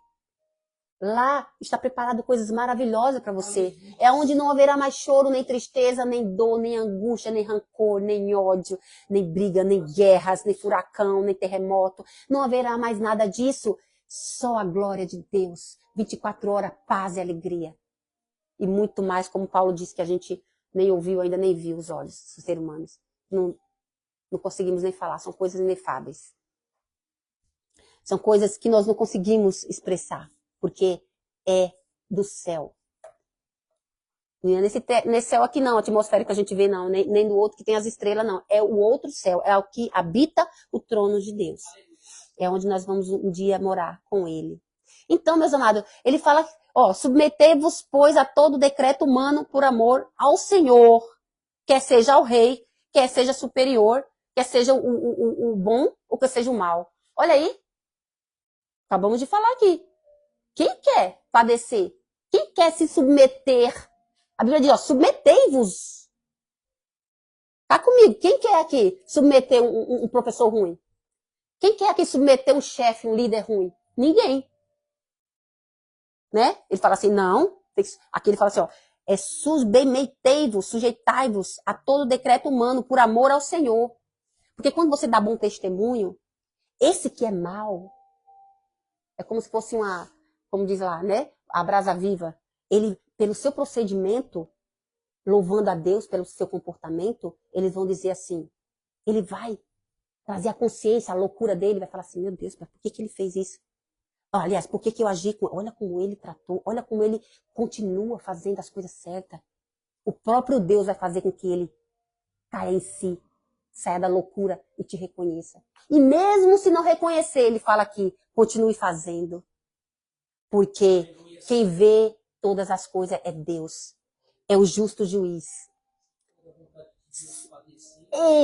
Lá está preparado coisas maravilhosas para você. É onde não haverá mais choro, nem tristeza, nem dor, nem angústia, nem rancor, nem ódio, nem briga, nem guerras, nem furacão, nem terremoto. Não haverá mais nada disso. Só a glória de Deus. 24 horas, paz e alegria. E muito mais, como Paulo disse, que a gente nem ouviu, ainda nem viu os olhos dos seres humanos. Não conseguimos nem falar. São coisas inefáveis. São coisas que nós não conseguimos expressar. Porque é do céu. Não é nesse céu aqui não, atmosférico que a gente vê não, nem do outro que tem as estrelas não. É o outro céu, é o que habita o trono de Deus. É onde nós vamos um dia morar com ele. Então, meus amados, ele fala, submetei-vos, pois, a todo decreto humano por amor ao Senhor, quer seja ao rei, quer seja superior, quer seja o bom ou quer seja o mal. Olha aí, acabamos de falar aqui. Quem quer padecer? Quem quer se submeter? A Bíblia diz, submetei-vos. Tá comigo. Quem quer aqui submeter um professor ruim? Quem quer aqui submeter um chefe, um líder ruim? Ninguém. Né? Ele fala assim, não. Aqui ele fala assim, submetei-vos, sujeitai-vos a todo decreto humano por amor ao Senhor. Porque quando você dá bom testemunho, esse que é mal, é como se fosse como diz lá, né? A brasa viva. Ele, pelo seu procedimento, louvando a Deus pelo seu comportamento, eles vão dizer assim, ele vai trazer a consciência, a loucura dele, vai falar assim, meu Deus, mas por que ele fez isso? Aliás, por que eu agi com... Olha como ele tratou, olha como ele continua fazendo as coisas certas. O próprio Deus vai fazer com que ele caia em si, saia da loucura e te reconheça. E mesmo se não reconhecer, ele fala aqui, continue fazendo. Porque quem vê todas as coisas é Deus. É o justo juiz.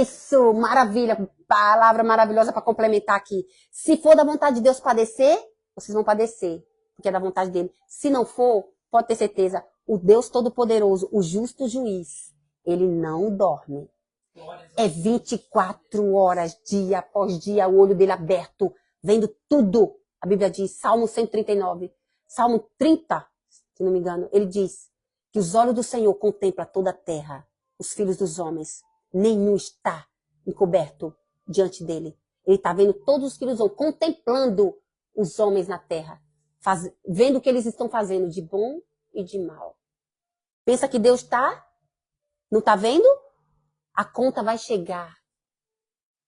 Isso, maravilha. Palavra maravilhosa para complementar aqui. Se for da vontade de Deus padecer, vocês vão padecer. Porque é da vontade dele. Se não for, pode ter certeza, o Deus Todo-Poderoso, o justo juiz, ele não dorme. É 24 horas, dia após dia, o olho dele aberto, vendo tudo. A Bíblia diz, Salmo 139, Salmo 30, se não me engano, ele diz que os olhos do Senhor contemplam toda a terra, os filhos dos homens, nenhum está encoberto diante dele. Ele está vendo todos os filhos dos homens, contemplando os homens na terra, vendo o que eles estão fazendo de bom e de mal. Pensa que Deus não está vendo? A conta vai chegar.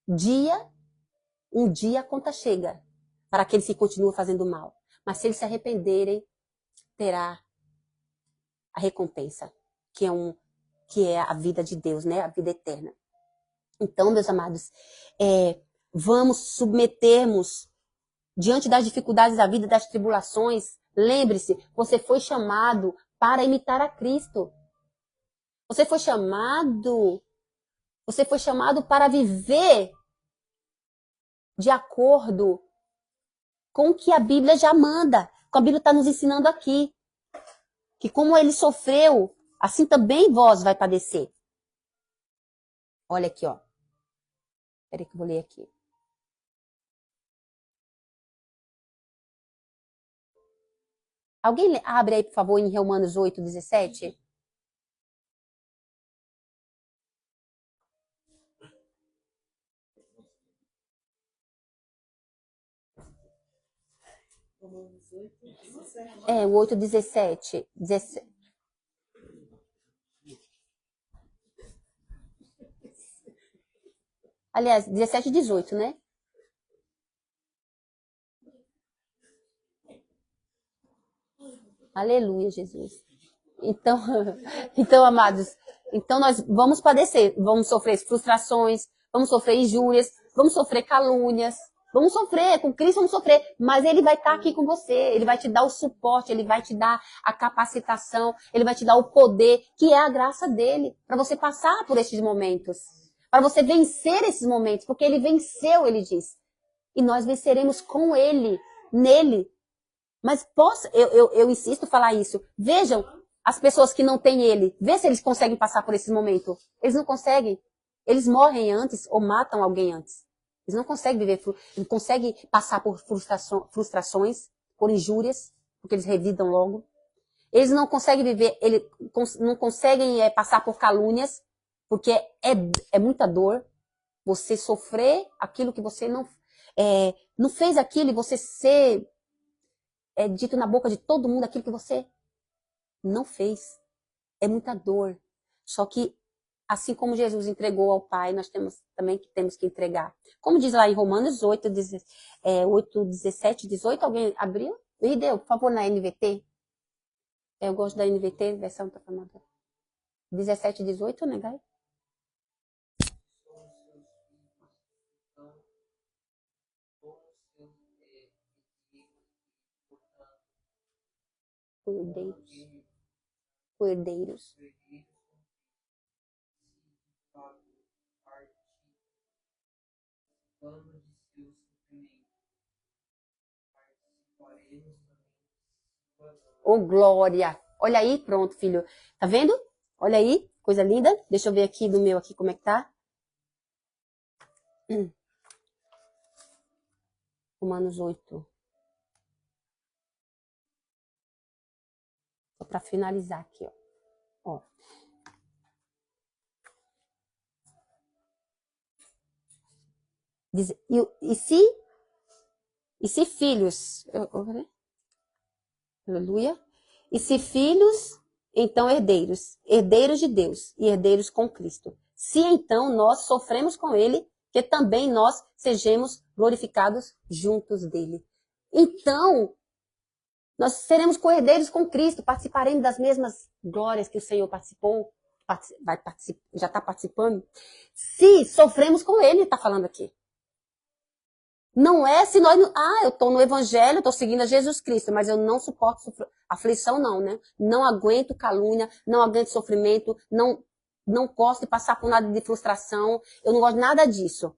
Um dia a conta chega para aqueles que continuam fazendo mal. Mas se eles se arrependerem, terá a recompensa, que é a vida de Deus, né? A vida eterna. Então, meus amados, vamos submetermos diante das dificuldades da vida, das tribulações. Lembre-se, você foi chamado para imitar a Cristo. Você foi chamado para viver de acordo com o que a Bíblia já manda. A Bíblia está nos ensinando aqui. Que como ele sofreu, assim também vós vai padecer. Olha aqui, ó. Espera que eu vou ler aqui. Alguém abre aí, por favor, em Romanos 8, 17? O 8, 17. Aliás, 17 e 18, né? Aleluia, Jesus. Então, amados, nós vamos padecer, vamos sofrer frustrações, vamos sofrer injúrias, vamos sofrer calúnias, Vamos sofrer, com Cristo vamos sofrer, mas Ele vai estar aqui com você, Ele vai te dar o suporte, Ele vai te dar a capacitação, Ele vai te dar o poder, que é a graça dEle, para você passar por esses momentos, para você vencer esses momentos, porque Ele venceu, Ele diz. E nós venceremos com Ele, nele. Mas eu insisto em falar isso. Vejam as pessoas que não têm Ele, vê se eles conseguem passar por esse momento. Eles não conseguem. Eles morrem antes ou matam alguém antes. Eles não conseguem viver, não conseguem passar por frustrações, por injúrias, porque eles revidam logo. Eles não conseguem viver, não conseguem passar por calúnias, porque é muita dor. Você sofrer aquilo que você não fez aquilo e você ser dito na boca de todo mundo aquilo que você não fez. É muita dor. Só que assim como Jesus entregou ao Pai, nós temos que entregar. Como diz lá em Romanos 8, 17, 18, alguém abriu? E deu, por favor, na NVT. Eu gosto da NVT, versão transformadora. 17, 18, né, Gai? Herdeiros. Ô, glória! Olha aí, pronto, filho. Tá vendo? Olha aí, coisa linda. Deixa eu ver aqui do meu aqui como é que tá. Romanos 8. Só para finalizar aqui, ó. Diz, e se filhos, aleluia, e se filhos, então herdeiros, herdeiros de Deus e herdeiros com Cristo. Se então nós sofremos com Ele, que também nós sejamos glorificados juntos dele. Então, nós seremos co-herdeiros com Cristo, participaremos das mesmas glórias que o Senhor participou, já está participando. Se sofremos com Ele, está falando aqui. Não é se nós... eu estou no Evangelho, estou seguindo a Jesus Cristo, mas eu não suporto aflição, não, né? Não aguento calúnia, não aguento sofrimento, não gosto de passar por nada de frustração, eu não gosto de nada disso.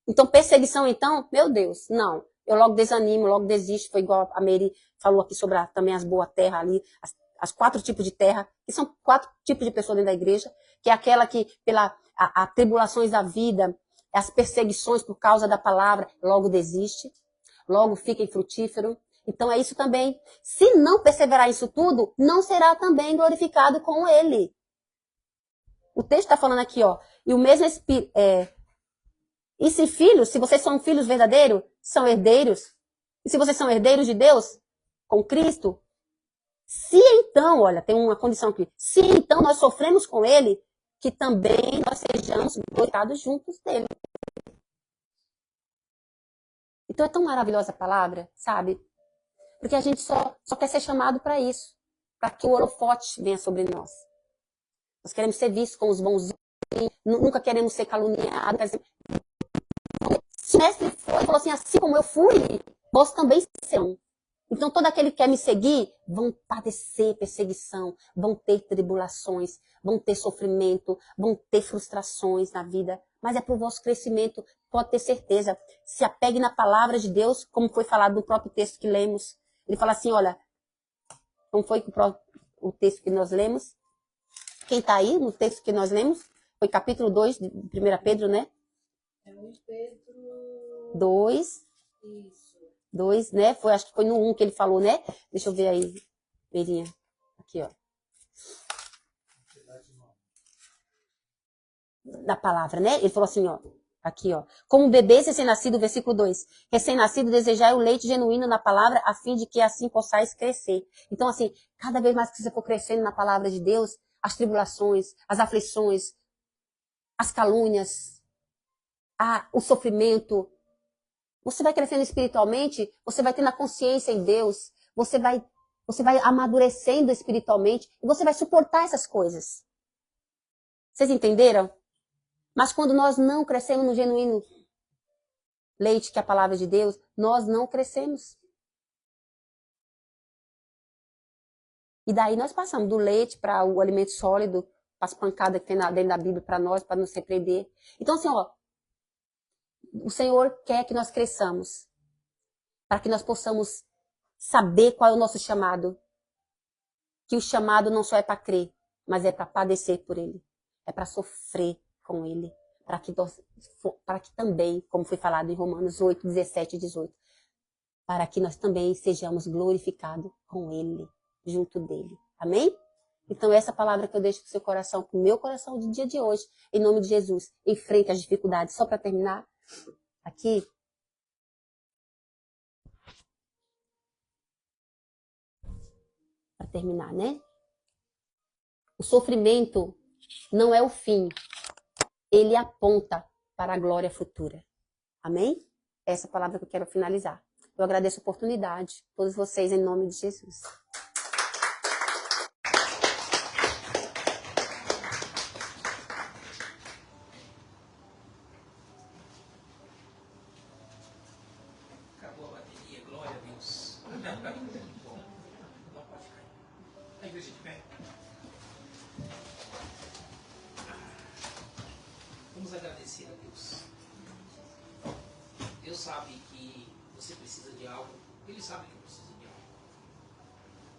Então, perseguição, então, meu Deus, não. Eu logo desanimo, logo desisto. Foi igual a Mary falou aqui sobre também as boas terras ali, as 4 tipos de terra, que são 4 tipos de pessoas dentro da igreja, que é aquela que, pelas tribulações da vida, as perseguições por causa da palavra, logo desiste, logo fica infrutífero. Então é isso também. Se não perseverar isso tudo, não será também glorificado com ele. O texto está falando aqui, ó, e o mesmo Espírito... E se filhos, se vocês são filhos verdadeiros, são herdeiros. E se vocês são herdeiros de Deus, com Cristo, se então, olha, tem uma condição aqui, se então nós sofremos com Ele, que também nós sejamos glorificados juntos dele. Então é tão maravilhosa a palavra, sabe? Porque a gente só quer ser chamado para isso, para que o holofote venha sobre nós. Nós queremos ser vistos como os bonzinhos, nunca queremos ser caluniados. Se o mestre falou assim como eu fui, vós também serão. Então, todo aquele que quer me seguir, vão padecer perseguição, vão ter tribulações, vão ter sofrimento, vão ter frustrações na vida. Mas é para o vosso crescimento, pode ter certeza. Se apegue na palavra de Deus, como foi falado no próprio texto que lemos. Ele fala assim, olha, como foi o texto que nós lemos? Quem está aí no texto que nós lemos? Foi capítulo 2 de 1 Pedro, né? É 1 Pedro 2. Isso. 2, né? Acho que foi no 1 que ele falou, né? Deixa eu ver aí, Verinha. Aqui, ó. Da palavra, né? Ele falou assim, ó. Aqui, ó. Como bebês recém-nascido, versículo 2. Recém-nascido, desejai o leite genuíno na palavra, a fim de que assim possais crescer. Então, assim, cada vez mais que você for crescendo na palavra de Deus, as tribulações, as aflições, as calúnias, o sofrimento, você vai crescendo espiritualmente, você vai tendo a consciência em Deus, você vai amadurecendo espiritualmente e você vai suportar essas coisas. Vocês entenderam? Mas quando nós não crescemos no genuíno, leite, que é a palavra de Deus, nós não crescemos. E daí nós passamos do leite para o alimento sólido, para as pancadas que tem dentro da Bíblia para nós, para nos repreender. Então, assim, ó, o Senhor quer que nós cresçamos, para que nós possamos saber qual é o nosso chamado. Que o chamado não só é para crer, mas é para padecer por Ele. É para sofrer com Ele. Para que também, como foi falado em Romanos 8, 17 e 18, para que nós também sejamos glorificados com Ele, junto dEle. Amém? Então essa palavra que eu deixo para o seu coração, para o meu coração do dia de hoje, em nome de Jesus, enfrente as dificuldades. Só para terminar, aqui, para terminar, né? O sofrimento não é o fim, ele aponta para a glória futura. Amém? Essa palavra que eu quero finalizar. Eu agradeço a oportunidade, todos vocês, em nome de Jesus. Acabou a bateria, glória a Deus. Bom, não pode cair. A igreja de pé. Vamos agradecer a Deus. Deus sabe que você precisa de algo. Ele sabe que eu preciso de algo.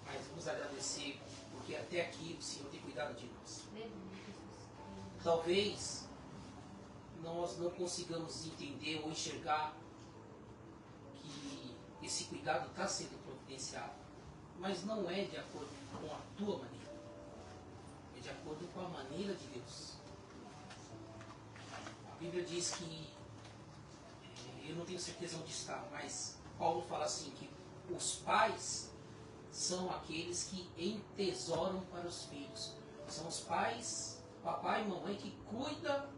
Mas vamos agradecer porque até aqui o Senhor tem cuidado de nós. Talvez nós não consigamos entender ou enxergar que esse cuidado está sendo providenciado. Mas não é de acordo com a tua maneira. É de acordo com a maneira de Deus. A Bíblia diz que, eu não tenho certeza onde está, mas Paulo fala assim, que os pais são aqueles que entesouram para os filhos. São os pais, papai e mamãe, que cuidam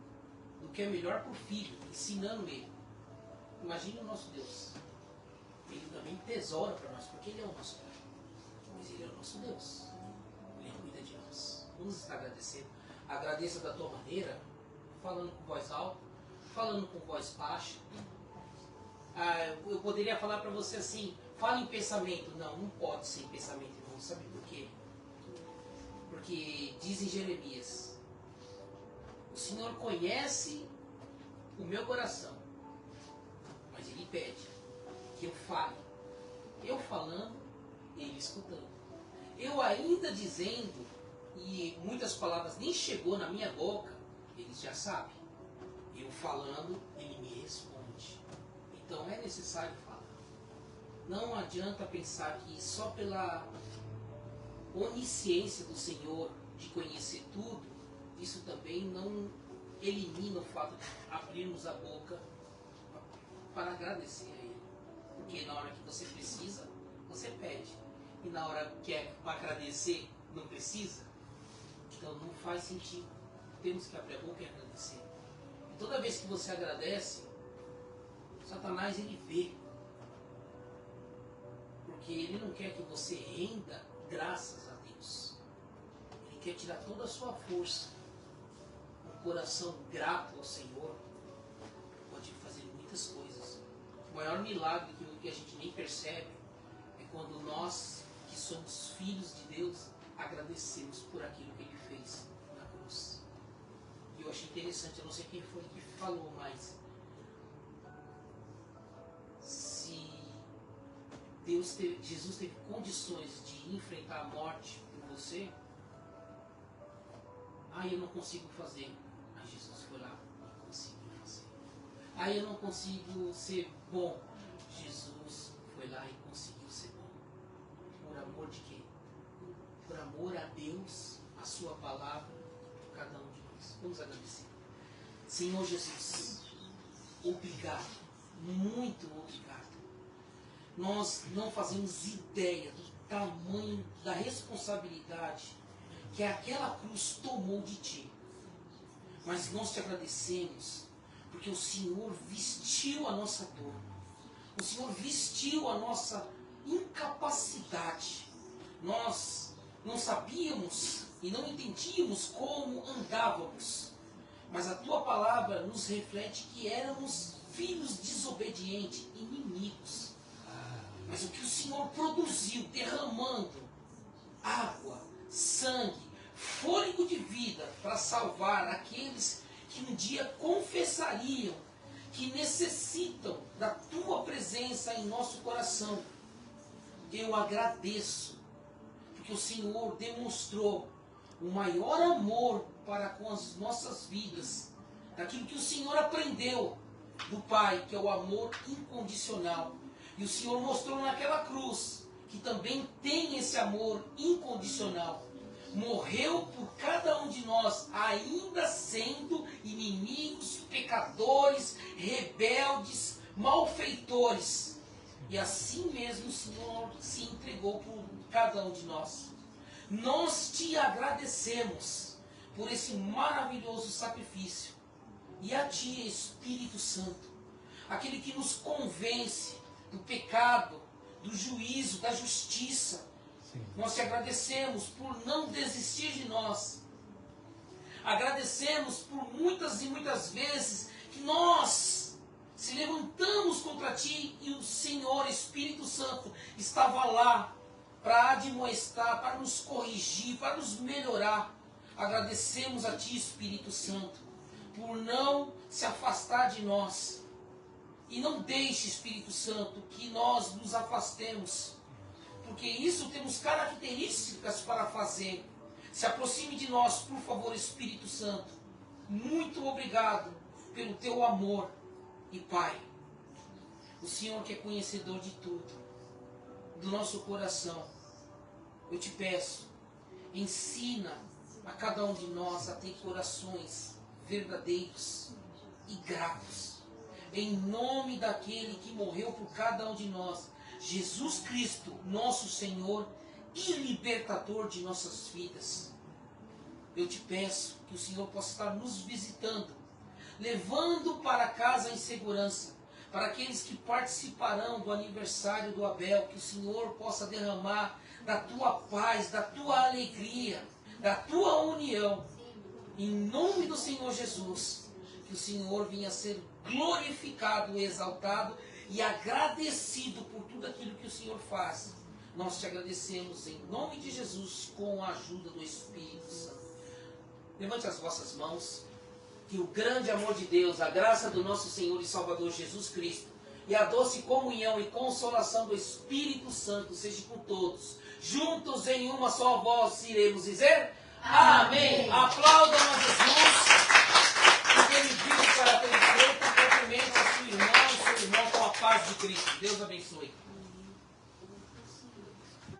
do que é melhor para o filho, ensinando ele. Imagine o nosso Deus. Ele também tesoura para nós, porque Ele é o nosso Pai. Mas Ele é o nosso Deus. Ele cuida de nós. Vamos estar agradecendo. Agradeça da tua maneira, falando com voz alta, falando com voz baixa. Eu poderia falar para você assim, fala em pensamento. Não, não pode ser em pensamento, irmão. Sabe por quê? Porque diz em Jeremias, o Senhor conhece o meu coração, mas Ele pede que eu fale. Eu falando, Ele escutando. Eu ainda dizendo, e muitas palavras nem chegou na minha boca, Ele já sabe. Eu falando, Ele me responde. Então é necessário falar. Não adianta pensar que só pela onisciência do Senhor de conhecer tudo, isso também não elimina o fato de abrirmos a boca para agradecer a Ele. Porque na hora que você precisa, você pede. E na hora que é para agradecer, não precisa. Então não faz sentido. Temos que abrir a boca e agradecer. E toda vez que você agradece, Satanás ele vê. Porque ele não quer que você renda graças a Deus. Ele quer tirar toda a sua força. Um coração grato ao Senhor pode fazer muitas coisas. O maior milagre que a gente nem percebe é quando nós, que somos filhos de Deus, agradecemos por aquilo que Ele fez na cruz. E eu achei interessante, eu não sei quem foi que falou, mas se Jesus teve condições de enfrentar a morte por você, eu não consigo fazer. Mas Jesus foi lá e conseguiu fazer. Eu não consigo ser bom. Jesus foi lá e conseguiu ser bom. Por amor de quê? Por amor a Deus, a sua palavra, por cada um de nós. Vamos agradecer. Senhor Jesus, obrigado. Muito obrigado. Nós não fazemos ideia do tamanho da responsabilidade que aquela cruz tomou de ti. Mas nós te agradecemos, porque o Senhor vestiu a nossa dor. O Senhor vestiu a nossa incapacidade. Nós não sabíamos e não entendíamos como andávamos. Mas a tua palavra nos reflete que éramos filhos desobedientes, inimigos. Mas o que o Senhor produziu, derramando água, sangue, fôlego de vida para salvar aqueles que um dia confessariam que necessitam da tua presença em nosso coração. Eu agradeço, porque o Senhor demonstrou o maior amor para com as nossas vidas, daquilo que o Senhor aprendeu do Pai, que é o amor incondicional. E o Senhor mostrou naquela cruz que também tem esse amor incondicional. Morreu por cada um de nós, ainda sendo inimigos, pecadores, rebeldes, malfeitores. E assim mesmo o Senhor se entregou por cada um de nós. Nós te agradecemos por esse maravilhoso sacrifício. E a ti, Espírito Santo, aquele que nos convence do pecado, do juízo, da justiça. Nós te agradecemos por não desistir de nós. Agradecemos por muitas e muitas vezes que nós se levantamos contra ti e o Senhor Espírito Santo estava lá para admoestar, para nos corrigir, para nos melhorar. Agradecemos a ti, Espírito Santo, por não se afastar de nós. E não deixe, Espírito Santo, que nós nos afastemos, porque isso temos características para fazer. Se aproxime de nós, por favor, Espírito Santo. Muito obrigado pelo teu amor. E Pai, o Senhor que é conhecedor de tudo, do nosso coração, eu te peço, ensina a cada um de nós a ter corações verdadeiros e gratos. Em nome daquele que morreu por cada um de nós, Jesus Cristo, nosso Senhor e libertador de nossas vidas. Eu te peço que o Senhor possa estar nos visitando, levando para casa em segurança, para aqueles que participarão do aniversário do Abel, que o Senhor possa derramar da tua paz, da tua alegria, da tua união. Em nome do Senhor Jesus, que o Senhor venha a ser glorificado, exaltado e agradecido por tudo aquilo que o Senhor faz. Nós te agradecemos em nome de Jesus, com a ajuda do Espírito Santo. Levante as vossas mãos. Que o grande amor de Deus, a graça do nosso Senhor e Salvador Jesus Cristo e a doce comunhão e consolação do Espírito Santo seja com todos. Juntos em uma só voz iremos dizer amém. Aplaudam a Jesus, porque ele vive para ter feito. Cumprimente a sua irmã e seu irmão com a paz de Cristo. Deus abençoe.